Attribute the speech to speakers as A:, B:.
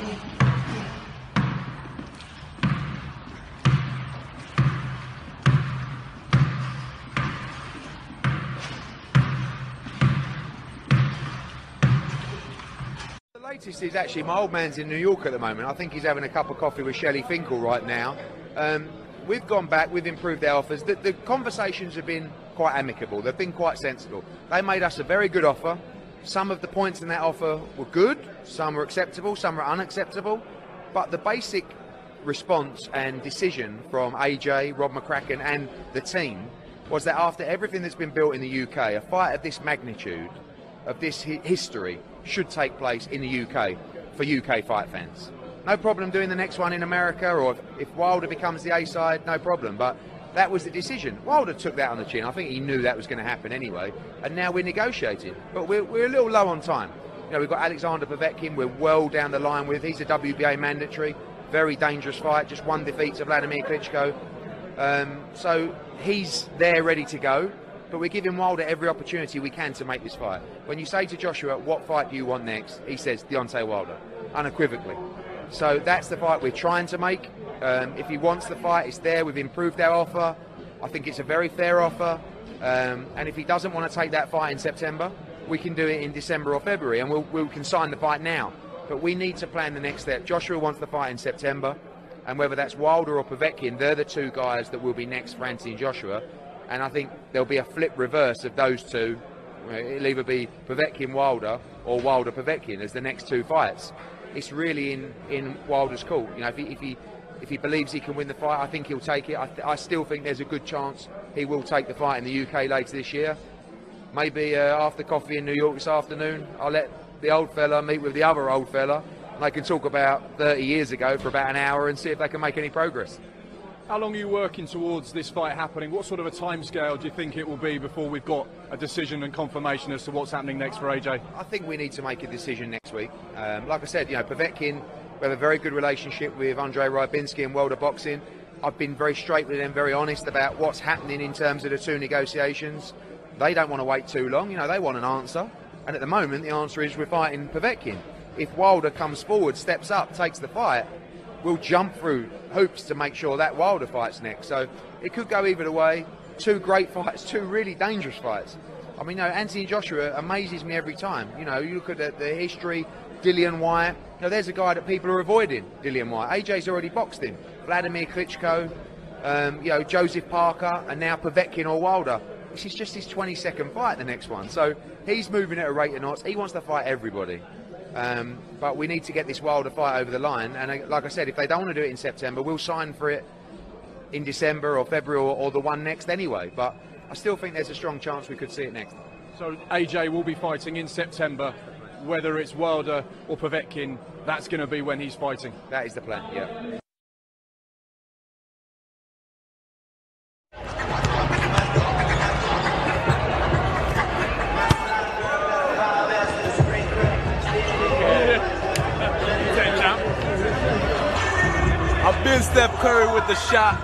A: The latest is actually my old man's in New York at the moment. I think he's having a cup of coffee with Shelley Finkel right now. We've gone back, we've improved our offers. The conversations have been quite amicable, they've been quite sensible. They made us a very good offer. Some of the points in that offer were good, some were acceptable, some were unacceptable. But the basic response and decision from AJ, Rob McCracken and the team was that after everything that's been built in the UK, a fight of this magnitude, of this history, should take place in the UK for UK fight fans. No problem doing the next one in America, or if Wilder becomes the A-side, no problem. But that was the decision. Wilder took that on the chin. I think he knew that was going to happen anyway. And now we're negotiating. But we're a little low on time. You know, we've got Alexander Povetkin we're well down the line with. He's a WBA mandatory. Very dangerous fight. Just one defeat to Vladimir Klitschko. So he's there ready to go. But we're giving Wilder every opportunity we can to make this fight. When you say to Joshua, what fight do you want next? He says, Deontay Wilder, unequivocally. So that's the fight we're trying to make. If he wants the fight, it's there. We've improved our offer. I think it's a very fair offer. And if he doesn't want to take that fight in September, we can do it in December or February, and we can sign the fight now. But we need to plan the next step. Joshua wants the fight in September, and whether that's Wilder or Povetkin, they're the two guys that will be next for Anthony Joshua. And I think there'll be a flip reverse of those two. It'll either be Povetkin-Wilder or Wilder-Povetkin as the next two fights. It's really in Wilder's court. You know, if he believes he can win the fight, I think he'll take it. I still think there's a good chance he will take the fight in the UK later this year. Maybe after coffee in New York this afternoon, I'll let the old fella meet with the other old fella, and they can talk about 30 years ago for about an hour and see if they can make any progress.
B: How long are you working towards this fight happening? What sort of a timescale do you think it will be before we've got a decision and confirmation as to what's happening next for AJ?
A: I think we need to make a decision next week. Like I said, you know, Povetkin, we have a very good relationship with Andrei Rybinski and World of Boxing. I've been very straight with them, very honest about what's happening in terms of the two negotiations. They don't want to wait too long, you know, they want an answer. And at the moment, the answer is we're fighting Povetkin. If Wilder comes forward, steps up, takes the fight, we'll jump through hoops to make sure that Wilder fight's next. So it could go either way. Two great fights, two really dangerous fights. I mean, you know, Anthony Joshua amazes me every time. You know, you look at the history, Dillian Whyte. You know, there's a guy that people are avoiding, Dillian Whyte. AJ's already boxed him. Vladimir Klitschko, you know, Joseph Parker, and now Povetkin or Wilder. This is just his 22nd fight, the next one. So he's moving at a rate of knots. He wants to fight everybody. But we need to get this Wilder fight over the line. And like I said, if they don't want to do it in September, we'll sign for it in December or February or the one next anyway. But I still think there's a strong chance we could see it next.
B: So AJ will be fighting in September. Whether it's Wilder or Povetkin, that's going to be when he's fighting.
A: That is the plan, yeah.
C: I've been Steph Curry with the shot.